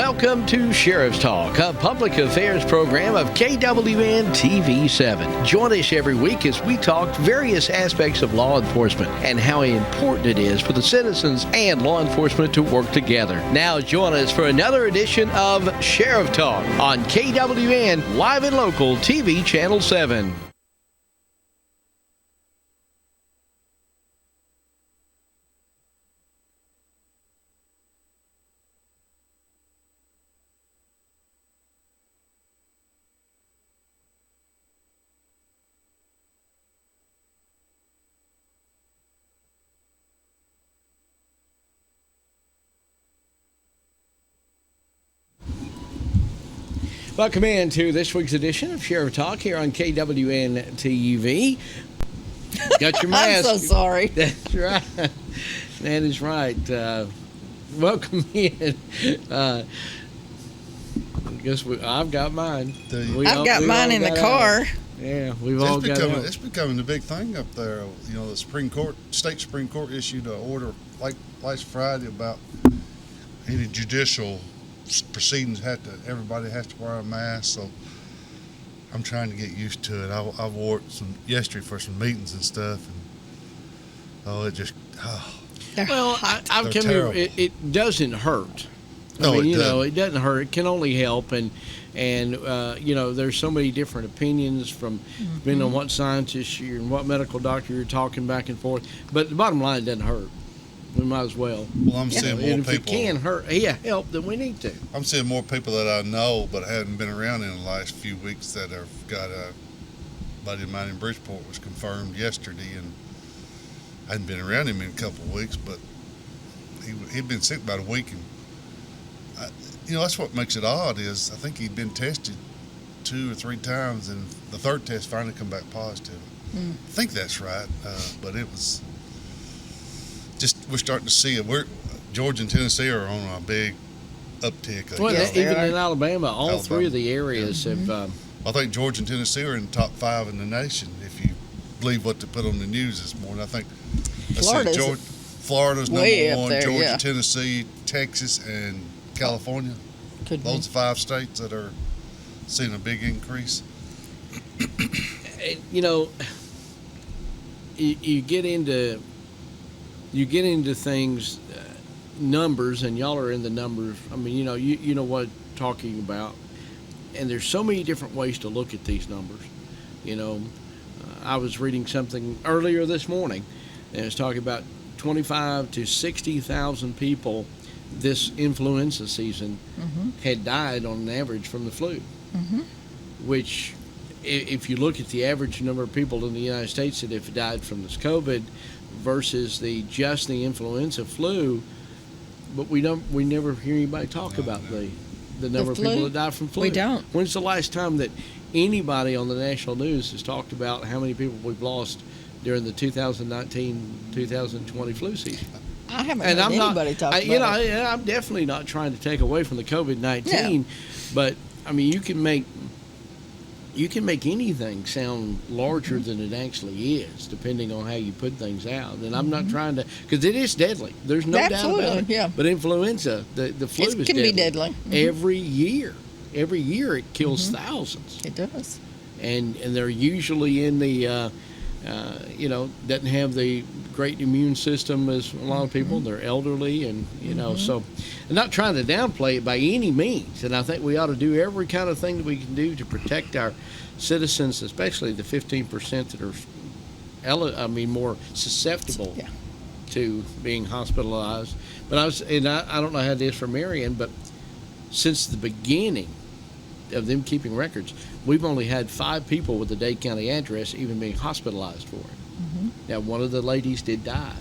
Welcome to Sheriff's Talk, a public affairs program of KWN TV7. Join us every week as we talk various aspects of law enforcement and how important it is for the citizens and law enforcement to work together. Now join us for another edition of Sheriff Talk on KWN Live and Local TV Channel 7. Welcome in to this week's edition of Sheriff Talk here on KWN TV. Got your mask. I'm so sorry. That's right. That is right. Welcome in. I guess I've got mine. I've got mine in the car. Yeah, we've all got it. It's becoming the big thing up there. You know, the state Supreme Court issued an order like last Friday about any judicial proceedings everybody has to wear a mask, so I'm trying to get used to it. I wore it yesterday for some meetings and stuff, and I've come here. It doesn't hurt. It doesn't hurt. It can only help, and there's so many different opinions from depending on what scientist and what medical doctor you're talking back and forth. But the bottom line, it doesn't hurt. We might as well. Well, I'm seeing more if people. If it can help, then we need to. I'm seeing more people that I know but haven't been around in the last few weeks that have got a buddy of mine in Bridgeport was confirmed yesterday, and I hadn't been around him in a couple of weeks, but he'd been sick about a week, and that's what makes it odd is I think he'd been tested 2 or 3 times, and the third test finally come back positive. I think that's right, but it was. We're starting to see it. Georgia and Tennessee are on a big uptick. Well, even in Alabama, all 3 of the areas have. I think Georgia and Tennessee are in the top 5 in the nation, if you believe what they put on the news this morning. I think Florida's number 1, Georgia, Tennessee, Texas, and California. Those 5 states that are seeing a big increase. You get into things, numbers, and y'all are in the numbers. I mean, you know what I'm talking about. And there's so many different ways to look at these numbers. I was reading something earlier this morning, and it was talking about 25 to 60,000 people this influenza season had died on an average from the flu, which if you look at the average number of people in the United States that have died from this COVID versus the influenza flu, but we never hear anybody talk about the number of people that die from flu. We don't. When's the last time that anybody on the national news has talked about how many people we've lost during the 2019-2020 flu season? I haven't heard anybody talk about it. I'm definitely not trying to take away from the COVID-19, but I mean, you can make anything sound larger than it actually is, depending on how you put things out. And I'm not trying to, because it is deadly. There's no doubt about it. Yeah. But influenza, the flu is deadly. It can be deadly. Every year it kills thousands. It does. And they're usually in the, doesn't have the great immune system as a lot of people. They're elderly, and so I'm not trying to downplay it by any means. And I think we ought to do every kind of thing that we can do to protect our citizens, especially the 15% that are more susceptible to being hospitalized. But I don't know how it is for Marion, but since the beginning of them keeping records, we've only had 5 people with a Dade County address even being hospitalized for it. Now, one of the ladies did die,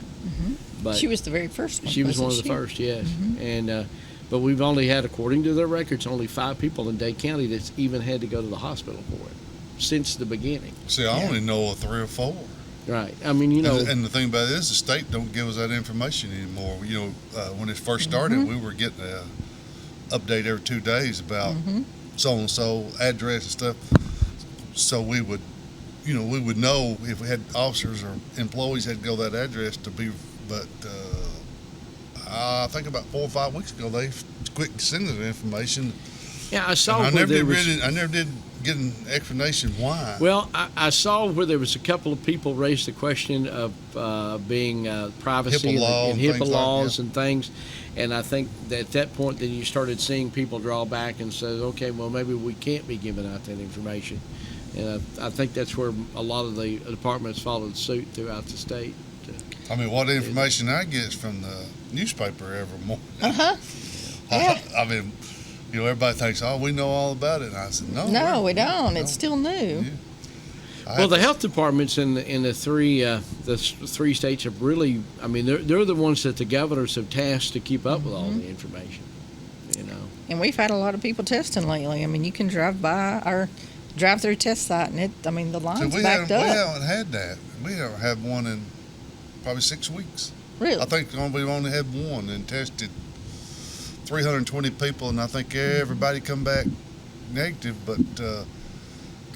but she was the very first one. She was one of the first, yes. And but we've only had, according to their records, only 5 people in Dade County that's even had to go to the hospital for it since the beginning. See, I only know of 3 or 4. Right. I mean, And the thing about it is, the state don't give us that information anymore. When it first started, we were getting an update every 2 days about so and so address and stuff. So we would know if we had officers or employees had to go to that address to be. But I think about 4 or 5 weeks ago, they quit sending the information. Yeah, I saw. I never did get an explanation why. Well, I saw where there was a couple of people raised the question of being privacy HIPAA and HIPAA laws and and things, and I think that at that point, then you started seeing people draw back and say, okay, well, maybe we can't be giving out that information, and I think that's where a lot of the departments followed suit throughout the state. I mean, what information I get is from the newspaper every morning. Yeah. I mean, everybody thinks, oh, we know all about it. And I said, no, we don't. It's still new. Yeah. Well, the health departments in the three states have really. I mean, they're the ones that the governors have tasked to keep up with all the information. And we've had a lot of people testing lately. I mean, you can drive by our drive-through test site, and the line's backed up. We haven't had that. We haven't had one in probably 6 weeks. Really? I think we've only had one and tested 320 people, and I think everybody come back negative. But the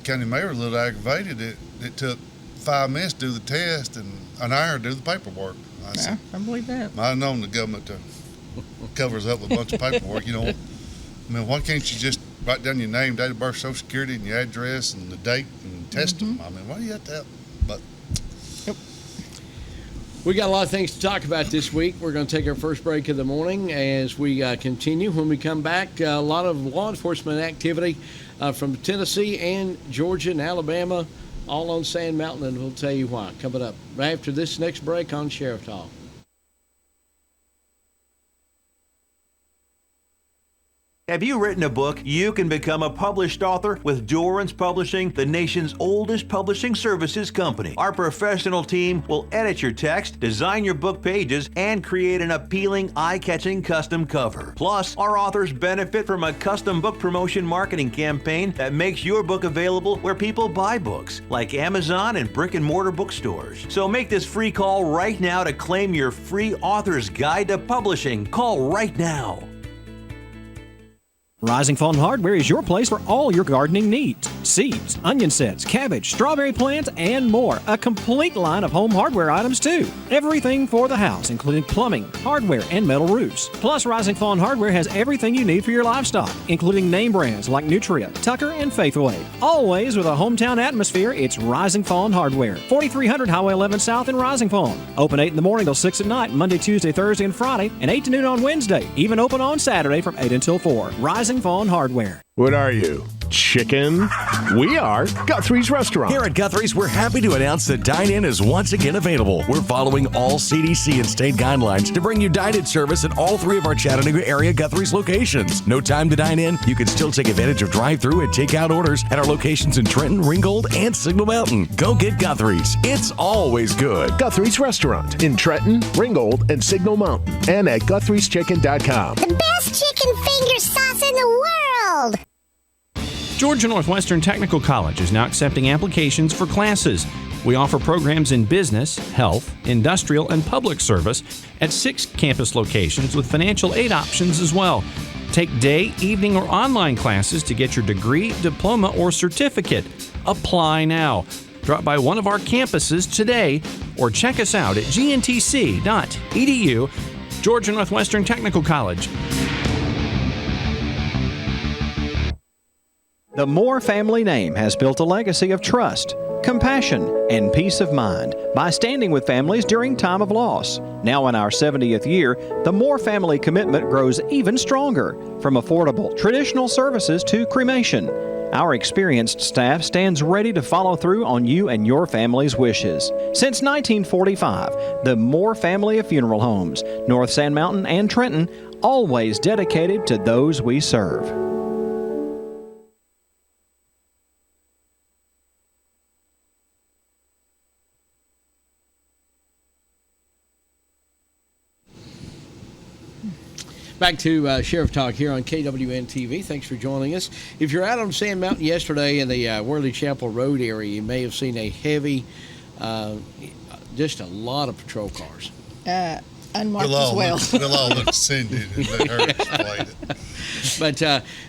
county mayor was a little aggravated. It took 5 minutes to do the test and an hour to do the paperwork. I believe that. I've known the government covers up with a bunch of paperwork. I mean, why can't you just write down your name, date of birth, social security, and your address and the date and test them? I mean, why do you have to have? But we got a lot of things to talk about this week. We're going to take our first break of the morning as we continue. When we come back, a lot of law enforcement activity from Tennessee and Georgia and Alabama, all on Sand Mountain, and we'll tell you why. Coming up right after this next break on Sheriff Talk. Have you written a book? You can become a published author with Dorrance Publishing, the nation's oldest publishing services company. Our professional team will edit your text, design your book pages, and create an appealing, eye-catching custom cover. Plus, our authors benefit from a custom book promotion marketing campaign that makes your book available where people buy books, like Amazon and brick-and-mortar bookstores. So make this free call right now to claim your free author's guide to publishing. Call right now. Rising Fawn Hardware is your place for all your gardening needs. Seeds, onion sets, cabbage, strawberry plants, and more. A complete line of home hardware items, too. Everything for the house, including plumbing, hardware, and metal roofs. Plus, Rising Fawn Hardware has everything you need for your livestock, including name brands like Nutria, Tucker, and Faithway. Always with a hometown atmosphere, it's Rising Fawn Hardware. 4300 Highway 11 South in Rising Fawn. Open 8 in the morning till 6 at night, Monday, Tuesday, Thursday, and Friday, and 8 to noon on Wednesday. Even open on Saturday from 8 until 4. Rising Fawn Hardware. What are you? Chicken? We are Guthrie's Restaurant. Here at Guthrie's, we're happy to announce that dine-in is once again available. We're following all CDC and state guidelines to bring you dine-in service at all 3 of our Chattanooga area Guthrie's locations. No time to dine in? You can still take advantage of drive-through and take-out orders at our locations in Trenton, Ringgold, and Signal Mountain. Go get Guthrie's. It's always good. Guthrie's Restaurant in Trenton, Ringgold, and Signal Mountain, and at Guthrie'sChicken.com. The best chicken finger sauce in the world! Georgia Northwestern Technical College is now accepting applications for classes. We offer programs in business, health, industrial, and public service at 6 campus locations with financial aid options as well. Take day, evening, or online classes to get your degree, diploma, or certificate. Apply now. Drop by one of our campuses today or check us out at gntc.edu. Georgia Northwestern Technical College. The Moore family name has built a legacy of trust, compassion, and peace of mind by standing with families during time of loss. Now in our 70th year, the Moore family commitment grows even stronger, from affordable, traditional services to cremation. Our experienced staff stands ready to follow through on you and your family's wishes. Since 1945, the Moore family of funeral homes, North Sand Mountain and Trenton, always dedicated to those we serve. Back to Sheriff Talk here on KWN-TV. Thanks for joining us. If you're out on Sand Mountain yesterday in the Worley Chapel Road area, you may have seen a heavy, just a lot of patrol cars. Unmarked as well. They'll all look scented and they heard explain it. But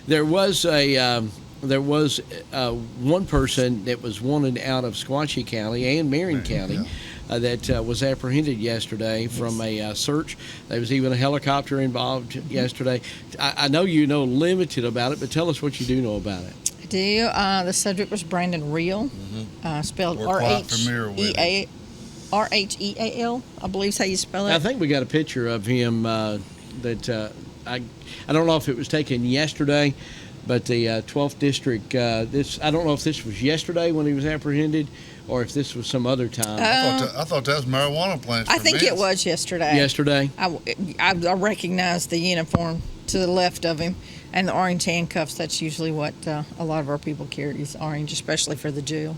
there was one person that was wanted out of Sequatchie County and Marion County that was apprehended yesterday from a search. There was even a helicopter involved yesterday. I know you know limited about it, but tell us what you do know about it. I do. The subject was Brandon Real, spelled We're quite familiar with it. Rheal, I believe is how you spell it. I think we got a picture of him that I don't know if it was taken yesterday, but the 12th district. I don't know if this was yesterday when he was apprehended, or if this was some other time. I thought that was marijuana plants. I think it was yesterday. Yesterday. I recognized the uniform to the left of him and the orange handcuffs. That's usually what a lot of our people carry is orange, especially for the jail.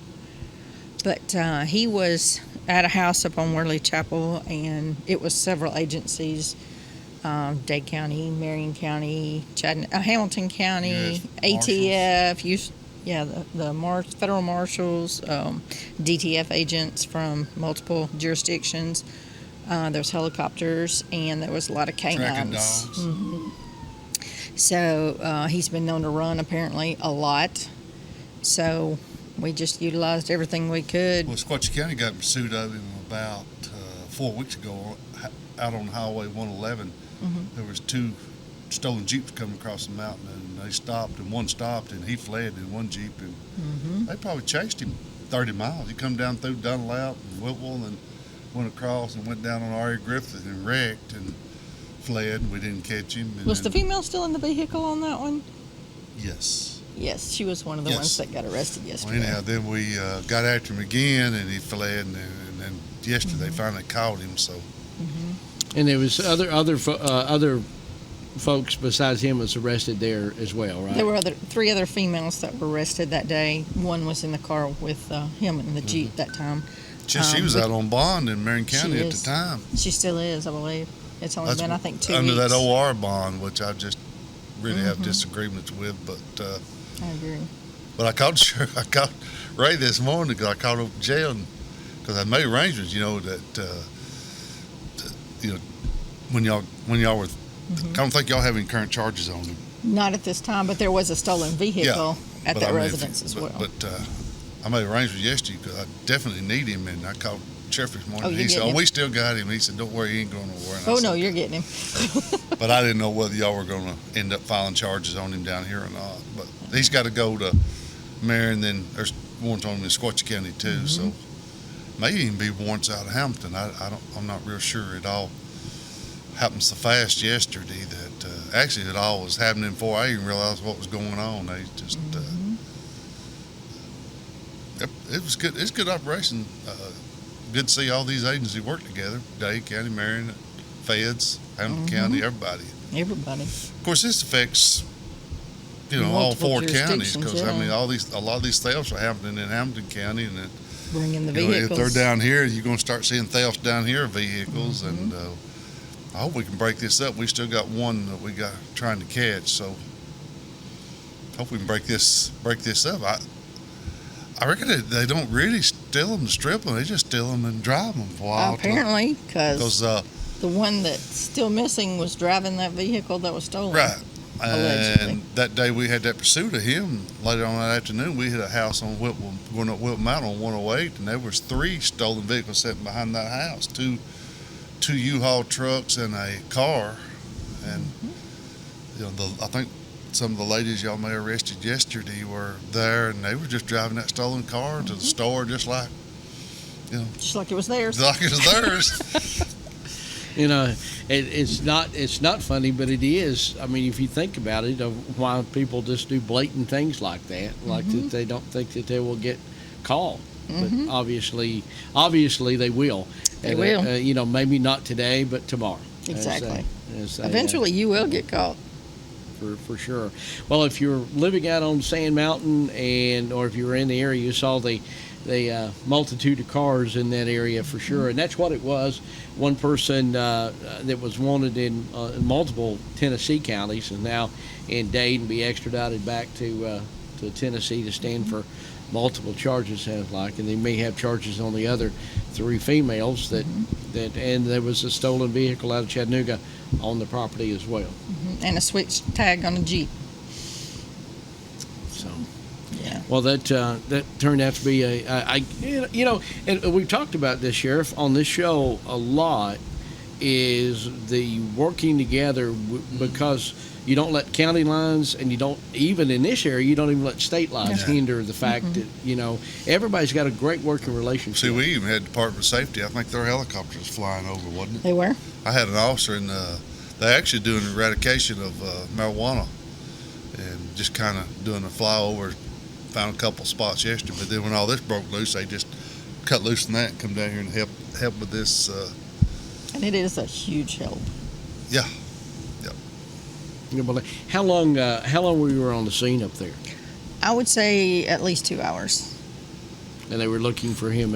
But he was at a house up on Worley Chapel, and it was several agencies. Dade County, Marion County, Hamilton County, ATF, the federal marshals, DTF agents from multiple jurisdictions. There was helicopters, and there was a lot of Tracking canines. dogs. Mm-hmm. So he's been known to run apparently a lot. So we just utilized everything we could. Well, Sequatchie County got in pursuit of him about 4 weeks ago out on Highway 111. There was 2 stolen Jeeps coming across the mountain, and they stopped, and one stopped, and he fled in one Jeep, and they probably chased him 30 miles. He come down through Dunlap and Whitwell, and then went across and went down on Ari Griffith and wrecked and fled, and we didn't catch him. And Was the female still in the vehicle on that one? Yes. Yes, she was one of the ones that got arrested yesterday. Well, anyhow, then we got after him again, and he fled, and then yesterday they finally caught him, so. And there was other folks besides him was arrested there as well, right? There were 3 other females that were arrested that day. One was in the car with him in the Jeep that time. She was out on bond in Marion County at the time. She still is, I believe. It's only been, I think, 2 under weeks. that OR bond, which I just really have disagreements with. But I agree. But I called Ray this morning because I called up jail because I made arrangements. That when y'all were. I don't think y'all have any current charges on him. Not at this time, but there was a stolen vehicle at that residence as well. But I made arrangements yesterday because I definitely need him, and I called Sheriff this morning. He said, we still got him. He said, don't worry, he ain't going nowhere. And no, you're getting him. But I didn't know whether y'all were going to end up filing charges on him down here or not. But he's got to go to Marion, then there's warrants on him in Sequatchie County too. So may even be warrants out of Hamilton. I'm not real sure. It all happened so fast yesterday that actually it all was happening before I even realized what was going on. They just it was good. It's a good operation. Good to see all these agencies work together. Dade County, Marion, Feds, Hamilton County, everybody. Of course, this affects all 4 counties because a lot of these thefts are happening in Hamilton County, and it, bringing the vehicles. If they're down here, you're going to start seeing thefts down here of vehicles, and I hope we can break this up. We still got one that we got trying to catch, so hope we can break this up. I reckon they don't really steal them to strip them. They just steal them and drive them for a while. Apparently, because the one that's still missing was driving that vehicle that was stolen. Right. Allegedly. And that day we had that pursuit of him. Later on that afternoon, we hit a house on Whitwell, going up Whitwell Mountain on 108, and there was 3 stolen vehicles sitting behind that house. Two U-Haul trucks and a car. And I think some of the ladies y'all may have arrested yesterday were there, and they were just driving that stolen car to the store, just like it was theirs. Like it was theirs. It's not funny, but it is. I mean, if you think about it, of why people just do blatant things like that, like that they don't think that they will get caught. But obviously they will. They will. Maybe not today, but tomorrow. Exactly. Eventually, you will get caught. For sure. Well, if you're living out on Sand Mountain or if you're in the area, you saw the multitude of cars in that area for sure, and that's what it was. One person that was wanted in multiple Tennessee counties and now in Dade and be extradited back to Tennessee to stand for multiple charges, sounds like, and they may have charges on the other 3 females that and there was a stolen vehicle out of Chattanooga on the property as well. And a switch tag on a Jeep. So, yeah. Well, that turned out to be and we've talked about this, Sheriff, on this show a lot, is the working together because you don't let county lines, and you don't, even in this area, you don't even let state lines hinder the fact that, everybody's got a great working relationship. See, we even had Department of Safety. I think their helicopter was flying over, wasn't it? They were? I had an officer, and they're actually doing eradication of marijuana and just kind of doing a flyover. Found a couple spots yesterday, but then when all this broke loose, they just cut loose from that and come down here and help with this. And it is a huge help. Yeah. Yeah, well, how long were you on the scene up there? I would say at least 2 hours. And they were looking for him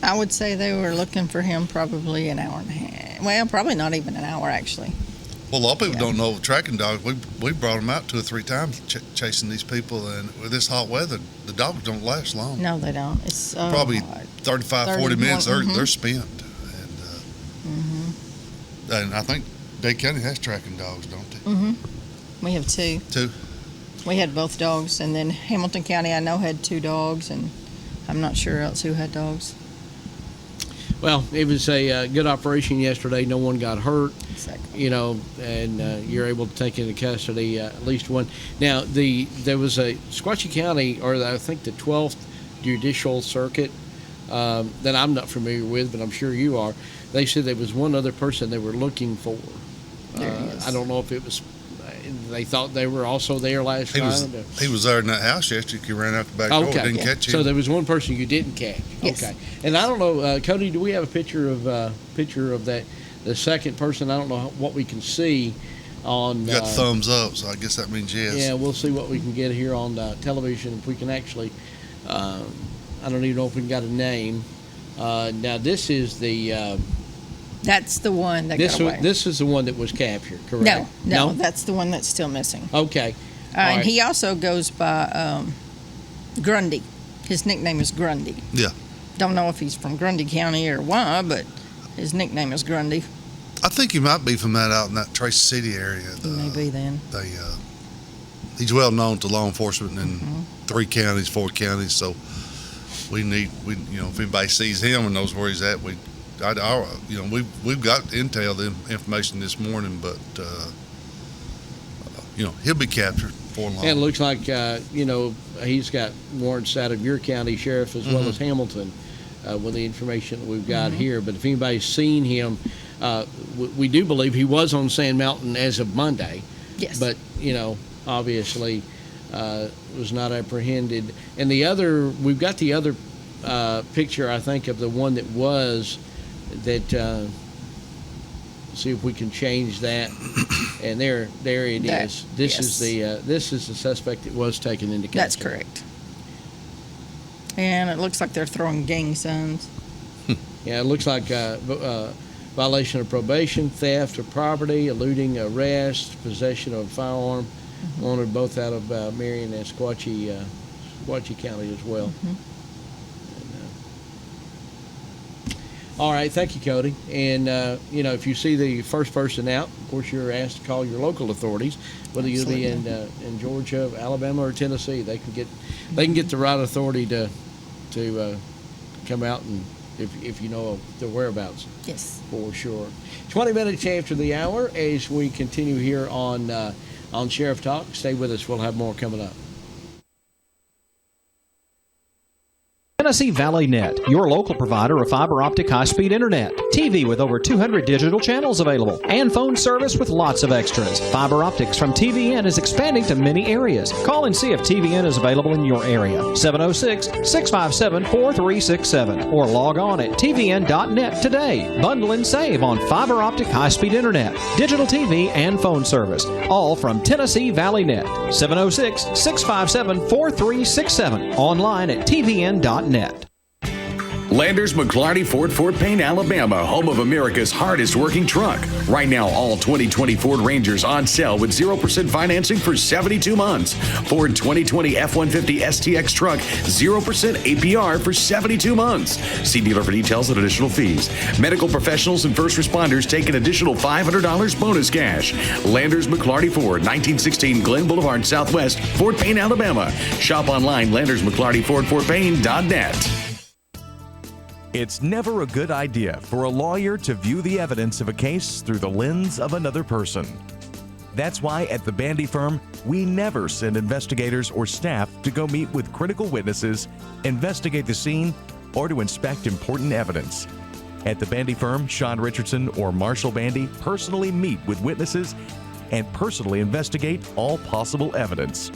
I would say they were looking for him probably an hour and a half. Well, probably not even an hour, actually. Well, a lot of people don't know tracking dogs. We brought them out 2 or 3 times chasing these people, and with this hot weather, the dogs don't last long. No, they don't. It's probably 35, 40 minutes. They're spent, and I think Dade County has tracking dogs, don't they? Mm-hmm. We have 2. 2. We had both dogs, and then Hamilton County I know had 2 dogs, and I'm not sure else who had dogs. Well, it was a good operation yesterday. No one got hurt. Exactly. And you're able to take into custody at least one. Now, there was a Sequatchie County, or I think the 12th Judicial Circuit, that I'm not familiar with, but I'm sure you are. They said there was one other person they were looking for. I don't know if it was. They thought they were also there last night. He was there in that house yesterday. He ran out the back door. Didn't catch him. So there was one person you didn't catch. Yes. Okay. And I don't know, Cody, do we have a picture of that? The second person, I don't know what we can see on. You got thumbs up, so I guess that means yes. Yeah, we'll see what we can get here on television if we can actually. I don't even know if we got a name. Now this is the. That's the one that got away. This is the one that was captured, correct? No, that's the one that's still missing. Okay. And he also goes by Grundy. His nickname is Grundy. Yeah. Don't know if he's from Grundy County or why, but his nickname is Grundy. I think he might be from that out in that Tracy City area. He may be then. He's well known to law enforcement in 3 counties, 4 counties. So if anybody sees him and knows where he's at, we've got intel, the information this morning, but he'll be captured before long. And it looks like he's got warrants out of your county, Sheriff, as well as Hamilton, with the information that we've got here. But if anybody's seen him, we do believe he was on Sand Mountain as of Monday. Yes. But obviously was not apprehended. And we've got the other picture, I think, of the one that was. See if we can change that, and there it is. This is the suspect that was taken into custody. That's correct. And it looks like they're throwing gang signs. Yeah, it looks like violation of probation, theft of property, eluding arrest, possession of a firearm, wanted both out of Marion and Sequatchie County as well. All right, thank you, Cody. And, if you see the first person out, of course, you're asked to call your local authorities, whether you be in Georgia, Alabama, or Tennessee. They can get the right authority to come out and if you know the whereabouts. Yes. For sure. 20 minutes after the hour as we continue here on Sheriff Talk. Stay with us. We'll have more coming up. Tennessee Valley Net, your local provider of fiber optic high-speed internet, TV with over 200 digital channels available, and phone service with lots of extras. Fiber optics from TVN is expanding to many areas. Call and see if TVN is available in your area. 706-657-4367 or log on at tvn.net today. Bundle and save on fiber optic high-speed internet, digital TV, and phone service, all from Tennessee Valley Net. 706-657-4367. Online at tvn.net. Landers McClarty Ford Payne, Alabama, home of America's hardest working truck. Right now, all 2020 Ford Rangers on sale with 0% financing for 72 months. Ford 2020 F-150 STX truck, 0% APR for 72 months. See dealer for details and additional fees. Medical professionals and first responders take an additional $500 bonus cash. Landers McClarty Ford, 1916 Glen Boulevard Southwest, Fort Payne, Alabama. Shop online, LandersMcClartyFordFortPayne.net. It's never a good idea for a lawyer to view the evidence of a case through the lens of another person. That's why at the Bandy Firm, we never send investigators or staff to go meet with critical witnesses, investigate the scene, or to inspect important evidence. At the Bandy Firm, Sean Richardson or Marshall Bandy personally meet with witnesses and personally investigate all possible evidence.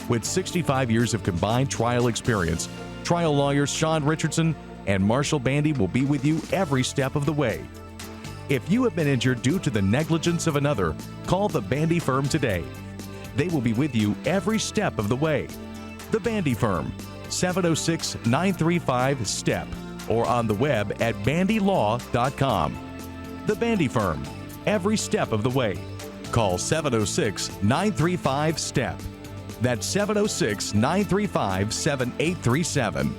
With 65 years of combined trial experience, trial lawyers Sean Richardson and Marshall Bandy will be with you every step of the way. If you have been injured due to the negligence of another, call the Bandy Firm today. They will be with you every step of the way. The Bandy Firm, 706-935-STEP, or on the web at bandylaw.com. The Bandy Firm, every step of the way. Call 706-935-STEP. That's 706-935-7837.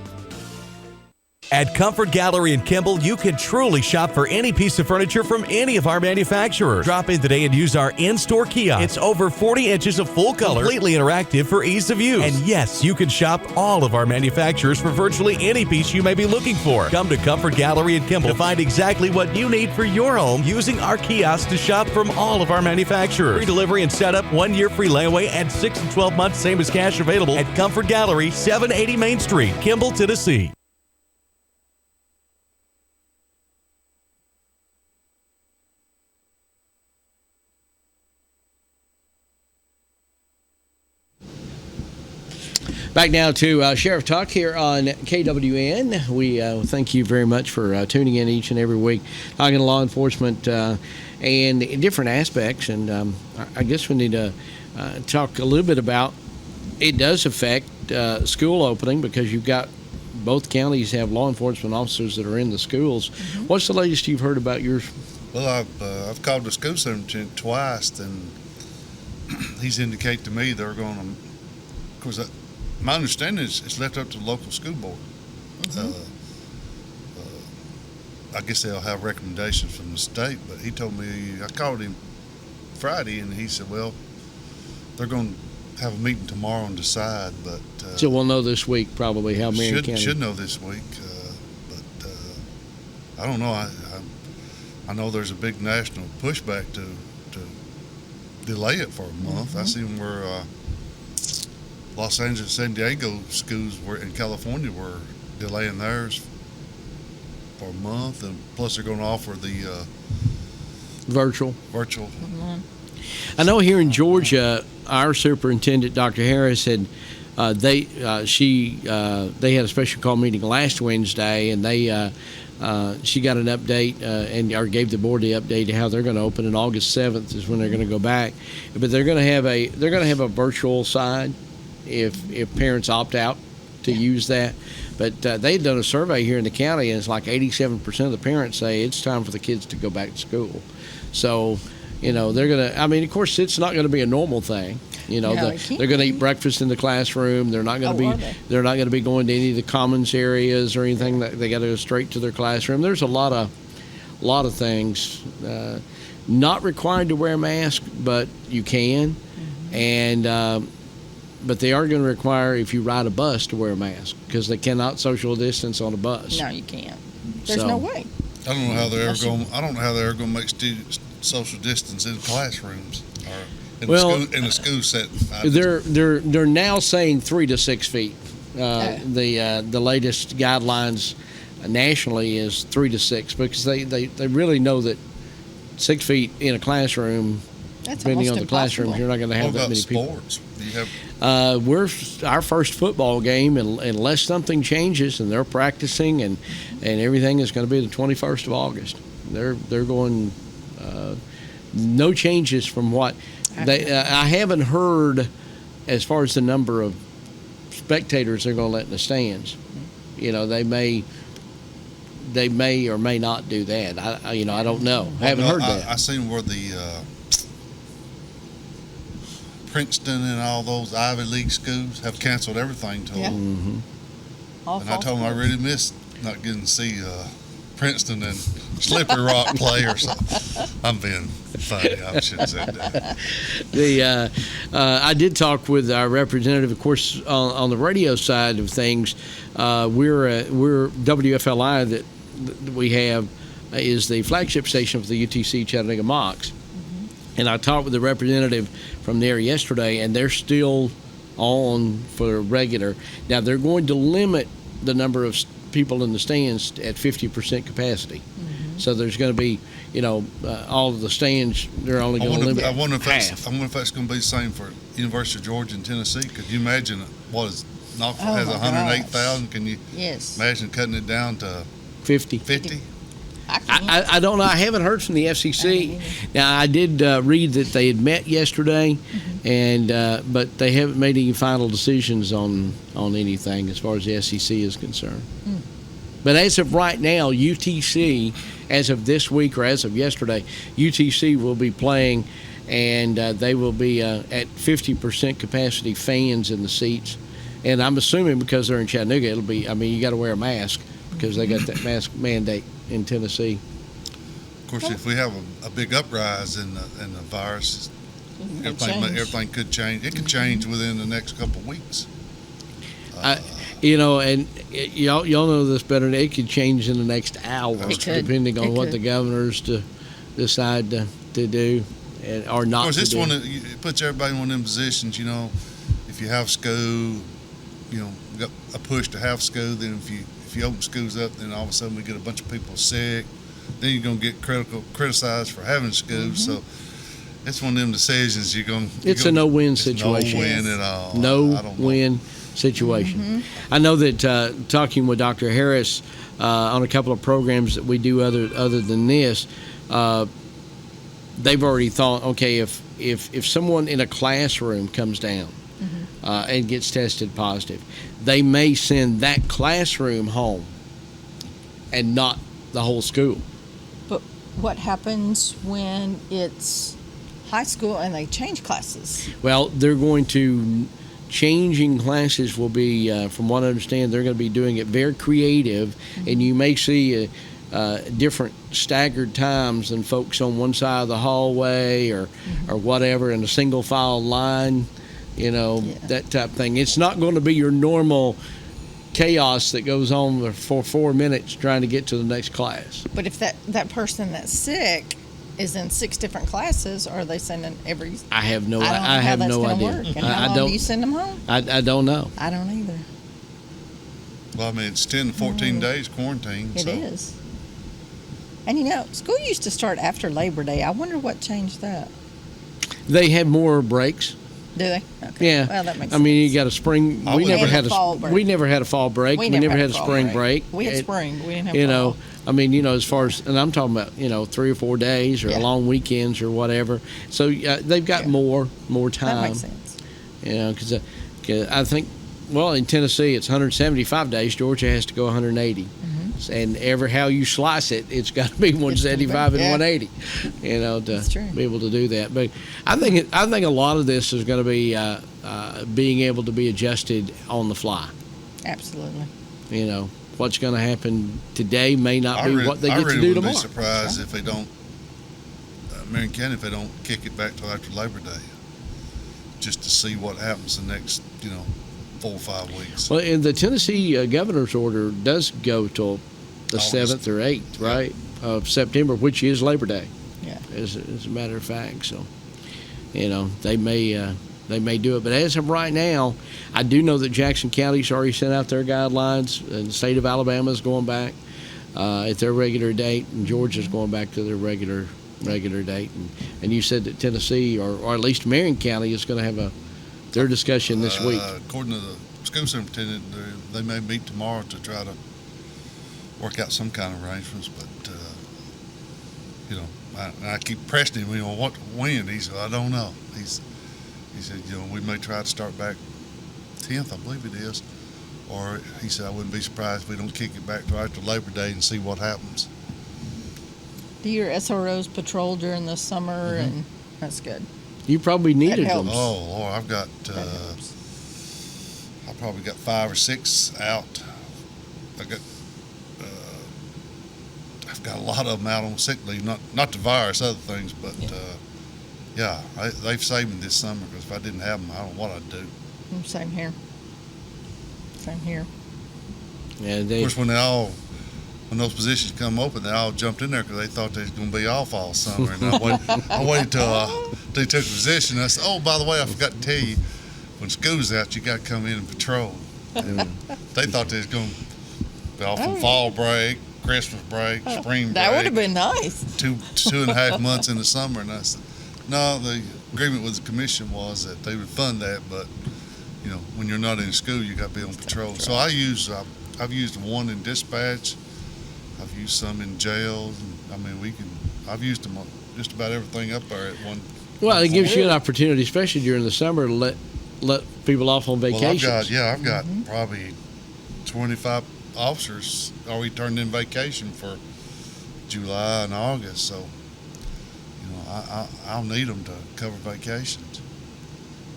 At Comfort Gallery in Kimball, you can truly shop for any piece of furniture from any of our manufacturers. Drop in today and use our in-store kiosk. It's over 40 inches of full color, completely interactive for ease of use. And yes, you can shop all of our manufacturers for virtually any piece you may be looking for. Come to Comfort Gallery in Kimball to find exactly what you need for your home using our kiosk to shop from all of our manufacturers. Free delivery and setup, 1 year free layaway, and 6 and 12 months same as cash available at Comfort Gallery, 780 Main Street, Kimball, Tennessee. Back now to Sheriff Talk here on KWN. We thank you very much for tuning in each and every week, talking to law enforcement and different aspects. And I guess we need to talk a little bit about it does affect school opening because you've got both counties have law enforcement officers that are in the schools. Mm-hmm. What's the latest you've heard about yours? Well, I've called the school superintendent twice, and he's indicated to me they're going to, of course, my understanding is it's left up to the local school board. Mm-hmm. I guess they'll have recommendations from the state, but he told me, I called him Friday, and he said, well, they're going to have a meeting tomorrow and decide, but... so we'll know this week probably how many counties. Should know this week, but I don't know. I know there's a big national pushback to delay it for a month. Mm-hmm. I seen where... Los Angeles, San Diego schools were in California were delaying theirs for a month, and plus they're going to offer the virtual. Mm-hmm. I know here in Georgia, our superintendent, Dr. Harris, had they had a special call meeting last Wednesday, and she got an update or gave the board the update to how they're going to open. And August 7th is when they're going to go back, but they're going to have a virtual side. If parents opt out to use that. But they've done a survey here in the county, and it's like 87% of the parents say it's time for the kids to go back to school. So, they're going to, of course, it's not going to be a normal thing. They're going to eat breakfast in the classroom. They're not going to be going to any of the commons areas or anything. They got to go straight to their classroom. There's a lot of things. Not required to wear a mask, but you can. Mm-hmm. And, but they are going to require, if you ride a bus, to wear a mask because they cannot social distance on a bus. No, you can't. There's no way. I don't know how they're ever going. I don't know how they're ever going to make students social distance in classrooms or in the school setting. They're now saying 3 to 6 feet. The latest guidelines nationally is 3 to 6 because they really know that 6 feet in a classroom. That's depending on the classrooms, you're not going to have that many people. Sports? Do you have? We're our first football game, and unless something changes, and they're practicing, and everything is going to be the 21st of August. They're going no changes from what they. I haven't heard as far as the number of spectators they're going to let in the stands. They may they may or may not do that. I don't know. I haven't heard that. I seen where the Princeton and all those Ivy League schools have canceled everything to Yeah. them. All And I fall told them I sports. really missed not getting to see Princeton and Slippery Rock play or something. I'm being funny. I shouldn't have said that. I did talk with our representative, of course, on the radio side of things. We're WFLI that we have is the flagship station for the UTC Chattanooga Mocs. And I talked with the representative from there yesterday, and they're still on for regular. Now, they're going to limit the number of people in the stands at 50% capacity. So there's going to be, all of the stands, they're only going to limit I wonder if half. that's going to be the same for University of Georgia and Tennessee. Could you imagine what is Knoxville Oh, has my 108,000? Can you Yes. imagine cutting it down to 50. 50? I don't know. I haven't heard from the FCC. Now, I did read that they had met yesterday, and but they haven't made any final decisions on anything as far as the SEC is concerned. But as of right now, UTC, as of this week or as of yesterday, UTC will be playing, and they will be at 50% capacity fans in the seats. And I'm assuming because they're in Chattanooga, it'll be, you got to wear a mask because they got that mask mandate in Tennessee. Of course, if we have a big uprise in the virus, everything could change. It could change within the next couple of weeks. And y'all know this better. It could change in the next hour, depending on what the governors decide to do or not. Of course, to this do. one it puts everybody in one of them positions. If you have school, got a push to have school. Then if you open schools up, then all of a sudden we get a bunch of people sick. Then you're gonna get criticized for having school. So it's one of them decisions It's a no-win situation. No win at all. No-win situation. I know that talking with Dr. Harris on a couple of programs that we do other than this, they've already thought, okay, if someone in a classroom comes down and gets tested positive, they may send that classroom home and not the whole school. But what happens when it's high school and they change classes? Well, they're going to changing classes will be, from what I understand, they're going to be doing it very creative, and you may see different staggered times than folks on one side of the hallway or whatever in a single file line, that type of thing. It's not going to be your normal chaos that goes on for 4 minutes trying to get to the next class. But if that person that's sick is in 6 different classes, are they sending every? I have no. I don't know I have how that's no gonna idea. work. And how long do you send them home? I don't know. I don't either. Well, it's 10 to 14 days quarantine. It is. And school used to start after Labor Day. I wonder what changed that. They have more breaks. Do they? Okay. Yeah. Well, that makes sense. You got a spring. We never had a fall break. We never had a fall break. We never had a spring break. We had spring, but we didn't have fall. As far as, and I'm talking about, 3 or 4 days or long weekends or whatever. So they've got more time. That makes sense. Because I think, in Tennessee it's 175 days. Georgia has to go 180. And how you slice it, it's got to be 175 and 180, to be able to do that. But I think a lot of this is going to be being able to be adjusted on the fly. Absolutely. What's going to happen today may not be what they get to do tomorrow. I would be surprised if they don't, Marion County, if they don't kick it back till after Labor Day, just to see what happens the next, 4 or 5 weeks. Well, and the Tennessee governor's order does go till the 7th or 8th, right, of September, which is Labor Day. Yeah. As a matter of fact, so they may do it, but as of right now, I do know that Jackson County's already sent out their guidelines, and the state of Alabama is going back at their regular date, and Georgia's going back to their regular date, and you said that Tennessee or at least Marion County is going to have their discussion this week. According to the school superintendent, they may meet tomorrow to try to work out some kind of arrangements. But I keep pressing him. When? He said, I don't know. He said, we may try to start back 10th, I believe it is. or he said, I wouldn't be surprised if we don't kick it back to after Labor Day and see what happens. Do your SROs patrol during the summer? Mm-hmm. And that's good. You probably needed them. helps. Oh, Lord, I've got, I probably got 5 or 6 out. I've got a lot of them out on sick leave, not the virus, other things, but they've saved me this summer, because if I didn't have them, I don't know what I'd do. Same here. Same here. Yeah, Of course, when those positions come open, they all jumped in there because they thought they was going to be off all summer. And I waited till they took a position. I said, oh, by the way, I forgot to tell you, when school's out, you got to come in and patrol. And they thought they was going to be off on fall break, Christmas break, spring break. That would have been nice. 2.5 months in the summer. And I said, no, the agreement with the commission was that they would fund that, but when you're not in school, you got to be on patrol. So I've used one in dispatch. I've used some in jails. I've used them on just about everything up there at one. Well, it gives you an opportunity, especially during the summer, to let people off on vacations. Well, I've got probably 25 officers already turned in vacation for July and August. So, I'll need them to cover vacations.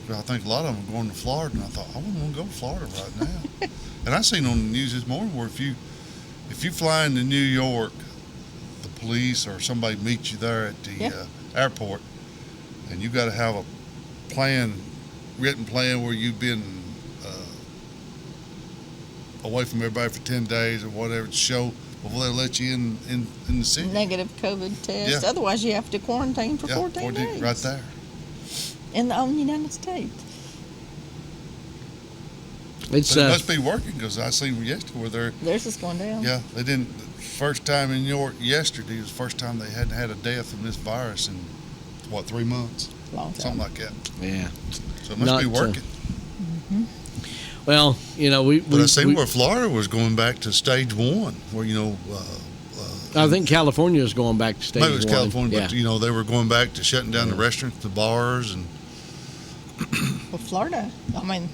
But I think a lot of them are going to Florida, and I thought, I wouldn't want to go to Florida right now. And I seen on the news this morning where if you fly into New York, the police or somebody meets you there at the airport, and you got to have a written plan where you've been away from everybody for 10 days or whatever to show before they let you in the city. Negative COVID test. Yeah. Otherwise, you have to quarantine for 14 days. Right there. In the United States. It must be working, because I seen yesterday where theirs is going down. Yeah, they didn't. First time in New York yesterday was the first time they hadn't had a death from this virus in 3 months? Long time. Something like that. Yeah. So it must be working. Well, But I seen where Florida was going back to stage 1, where I think California is going back to stage 1. Maybe it was California, but they were going back to shutting down the restaurants, the bars, and. Well, Florida,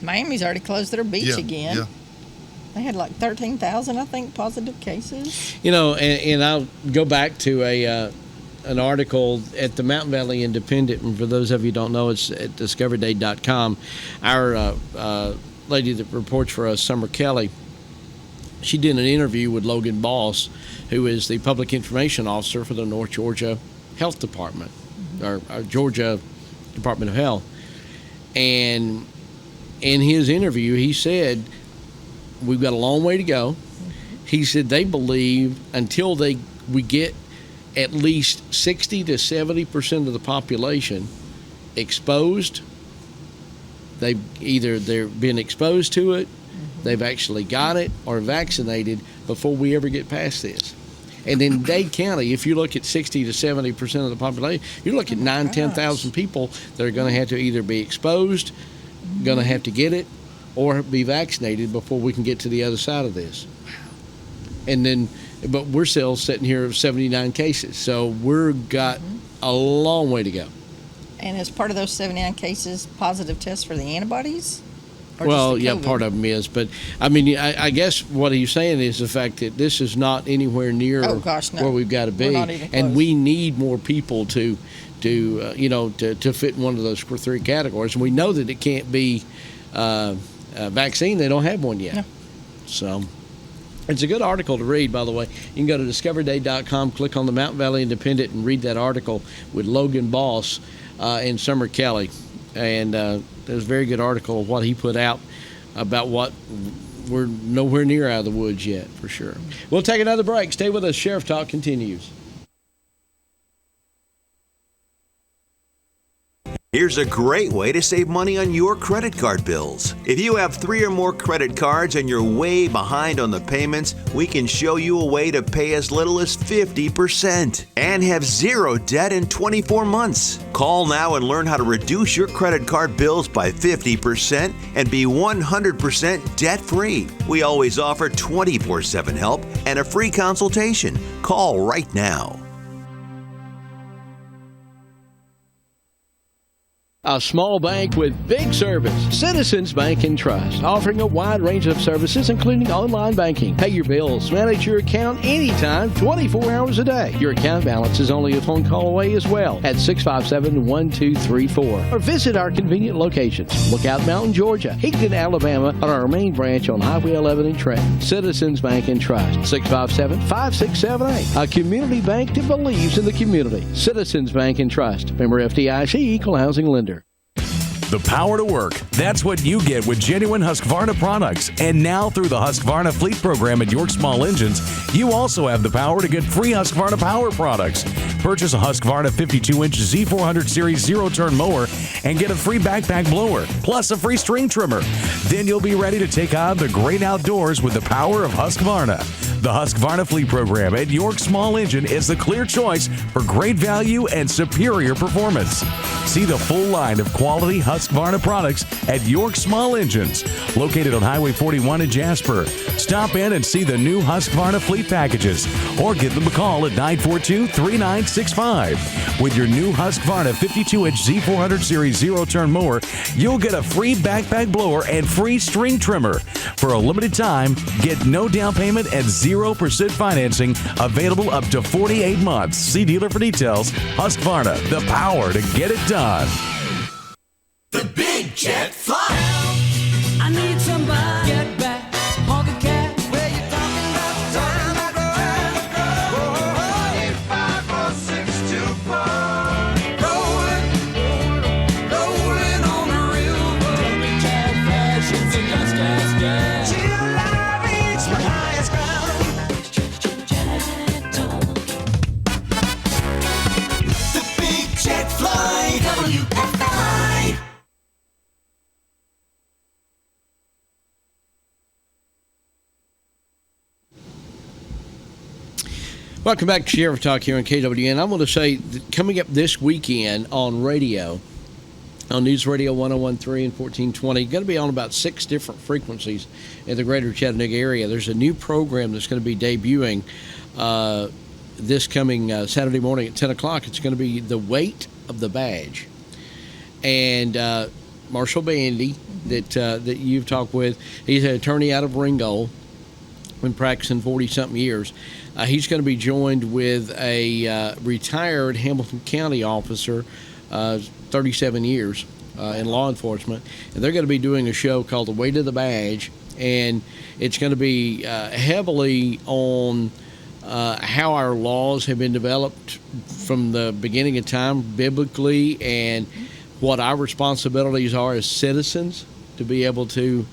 Miami's already closed their beach again. Yeah. They had like 13,000, I think, positive cases. And I'll go back to an article at the Mountain Valley Independent, and for those of you who don't know, it's at discoveryday.com. Our lady that reports for us, Summer Kelly, she did an interview with Logan Boss, who is the public information officer for the North Georgia Health Department, or Georgia Department of Health. And in his interview, he said, we've got a long way to go. He said they believe until we get at least 60 to 70% of the population exposed, they've been exposed to it, they've actually got it, or vaccinated before we ever get past this. And in Dade County, if you look at 60 to 70% of the population, you look at 10,000 people that are going to have to either be exposed, going to have to get it, or be vaccinated before we can get to the other side of this. But we're still sitting here with 79 cases, so we've got a long way to go. And as part of those 79 cases, positive tests for the antibodies? Well, yeah, part of them is, but I guess what he's saying is the fact that this is not anywhere near where we've got to be, We're not even close. and we need more people to fit in one of those 3 categories. And we know that it can't be a vaccine; they don't have one yet. No. So it's a good article to read, by the way. You can go to discoveryday.com, click on the Mountain Valley Independent, and read that article with Logan Boss and Summer Kelly. And there's a very good article of what he put out about what we're nowhere near out of the woods yet, for sure. We'll take another break. Stay with us. Sheriff Talk continues. Here's a great way to save money on your credit card bills. If you have 3 or more credit cards and you're way behind on the payments, we can show you a way to pay as little as 50% and have 0 debt in 24 months. Call now and learn how to reduce your credit card bills by 50% and be 100% debt-free. We always offer 24/7 help and a free consultation. Call right now. A small bank with big service. Citizens Bank and Trust, offering a wide range of services, including online banking. Pay your bills, manage your account anytime, 24 hours a day. Your account balance is only a phone call away as well at 657-1234. Or visit our convenient locations. Lookout Mountain, Georgia, Higdon, Alabama, on our main branch on Highway 11 in Trenton. Citizens Bank and Trust, 657-5678. A community bank that believes in the community. Citizens Bank and Trust. Member FDIC, Equal Housing Lender. The power to work. That's what you get with genuine Husqvarna products. And now through the Husqvarna Fleet Program at York Small Engines, you also have the power to get free Husqvarna Power products. Purchase a Husqvarna 52-inch Z400 Series zero-turn mower and get a free backpack blower, plus a free string trimmer. Then you'll be ready to take on the great outdoors with the power of Husqvarna. The Husqvarna Fleet Program at York Small Engine is the clear choice for great value and superior performance. See the full line of quality Husqvarna products at York Small Engines, located on Highway 41 in Jasper. Stop in and see the new Husqvarna Fleet packages, or give them a call at 942-3965. With your new Husqvarna 52-inch Z400 Series zero-turn mower, you'll get a free backpack blower and free string trimmer. For a limited time, get no down payment and 0% financing, available up to 48 months. See dealer for details. Husqvarna, the power to get it done. The Big Jet Fly. I need somebody to get back. Hog a cat. Where you talking about the time I rolling on the river. Big cat fashions and gas. Till I reach the highest ground. The Big Jet Fly. WFLI. Welcome back to Sheriff Talk here on KWN. I want to say, coming up this weekend on radio, on News Radio 101.3 and 1420, going to be on about 6 different frequencies in the greater Chattanooga area. There's a new program that's going to be debuting this coming Saturday morning at 10 o'clock. It's going to be The Weight of the Badge. And Marshall Bandy, that you've talked with, he's an attorney out of Ringgold, been practicing 40-something years. He's going to be joined with a retired Hamilton County officer, 37 years in law enforcement, and they're going to be doing a show called The Weight of the Badge, and it's going to be heavily on how our laws have been developed from the beginning of time biblically, and what our responsibilities are as citizens to be able to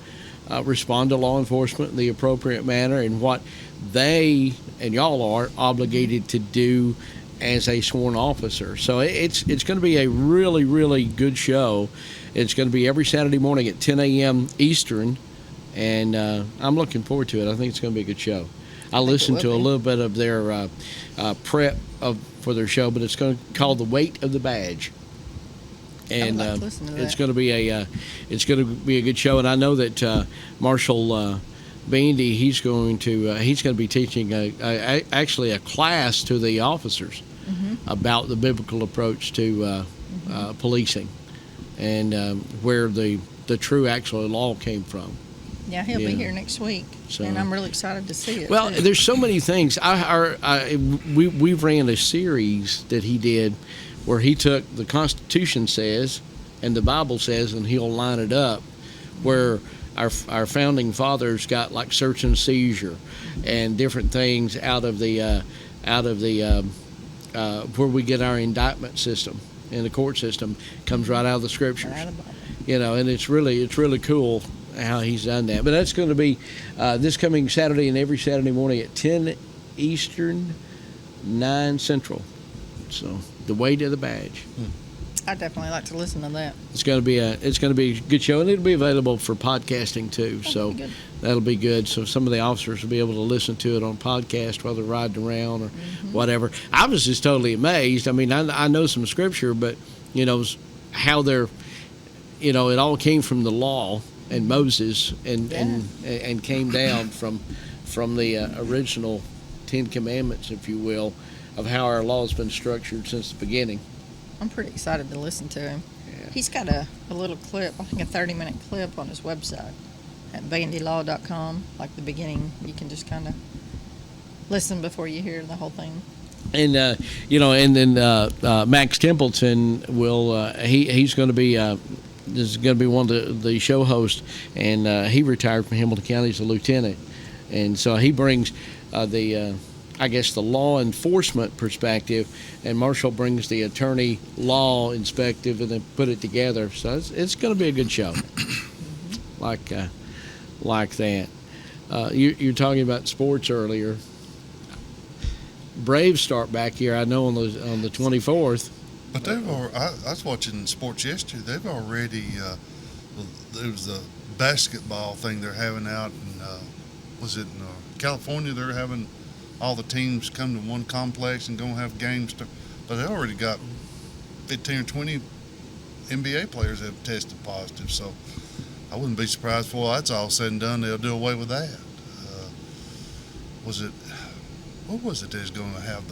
respond to law enforcement in the appropriate manner, and what they and y'all are obligated to do as a sworn officer. So it's going to be a really, really good show. It's going to be every Saturday morning at 10 a.m. Eastern, and I'm looking forward to it. I think it's going to be a good show. I listened to a little bit of their prep for their show, but it's going to call The Weight of the Badge. And it's going to be a good show, and I know that Marshall Bandy, he's going to be teaching actually a class to the officers about the biblical approach to policing, and where the true actual law came from. Yeah, he'll be here next week, so, and I'm really excited to see it. Well, there's so many things. We ran a series that he did where he took the Constitution says and the Bible says, and he'll line it up where our founding fathers got like search and seizure and different things out of the where we get our indictment system in the court system comes right out of the scriptures, and it's really cool how he's done that. But that's going to be this coming Saturday and every Saturday morning at 10 Eastern, 9 Central. So The Weight of the Badge. I'd definitely like to listen to that. It's going to be a good show, and it'll be available for podcasting too. So that'll be good. So some of the officers will be able to listen to it on podcast while they're riding around or whatever. I was just totally amazed. I mean, I know some scripture, but how they're, it all came from the law and Moses and came down from the original 10 Commandments, if you will, of how our law has been structured since the beginning. I'm pretty excited to listen to him. He's got a little clip, I think a 30-minute clip on his website at bandylaw.com. Like the beginning, you can just kind of listen before you hear the whole thing. And and then Max Templeton will he's going to be this is going to be one of the show hosts, and he retired from Hamilton County as a lieutenant, and so he brings the law enforcement perspective, and Marshall brings the attorney law inspective, and then put it together. So it's going to be a good show, like that. You're talking about sports earlier. Braves start back here, I know, on the 24th. But they've already, I was watching sports yesterday. They've already there was a basketball thing they're having out in was it in California? They're having all the teams come to one complex and gonna have games. But they already got 15 or 20 NBA players that have tested positive. So I wouldn't be surprised if that's all said and done, they'll do away with that. What was it they was going to have?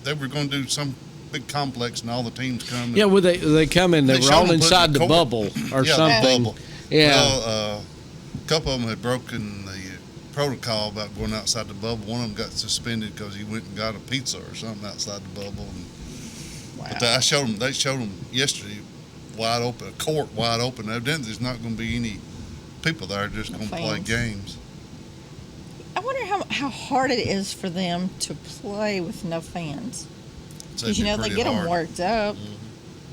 They were going to do some big complex and all the teams come. Yeah, well, they come in. They were all inside the bubble or something. The bubble. Yeah. Well, a couple of them had broken the protocol about going outside the bubble. One of them got suspended because he went and got a pizza or something outside the bubble. But they showed them yesterday, wide open, a court wide open. Evidently, there's not going to be any people there. Just going to play games. I wonder how hard it is for them to play with no fans. Because they get them worked up.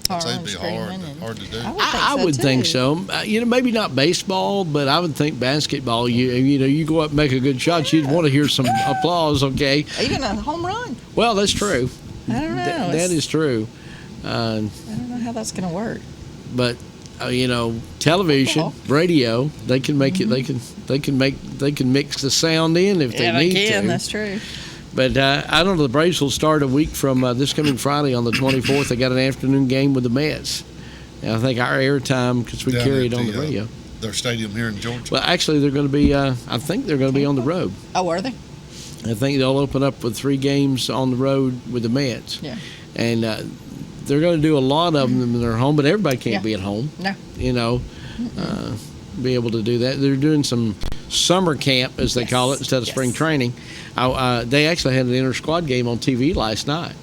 I'd say it'd be hard to do. I would think so. Maybe not baseball, but I would think basketball. You go up and make a good shot, you'd want to hear some applause. Okay. Even a home run. Well, that's true. I don't know. That is true. I don't know how that's going to work. But television, radio, they can make it. They can mix the sound in if they need to. That's true. But I don't know. The Braves will start a week from this coming Friday on the 24th. They got an afternoon game with the Mets. And I think our airtime, because we carry it on the radio. Their stadium here in Georgia. Well, actually, they're going to be. I think they're going to be on the road. Oh, are they? I think they'll open up with 3 games on the road with the Mets. Yeah. And they're going to do a lot of them in their home, but everybody can't be at home. No. Be able to do that. They're doing some summer camp, as they call it, instead of spring training. They actually had an inter-squad game on TV last night.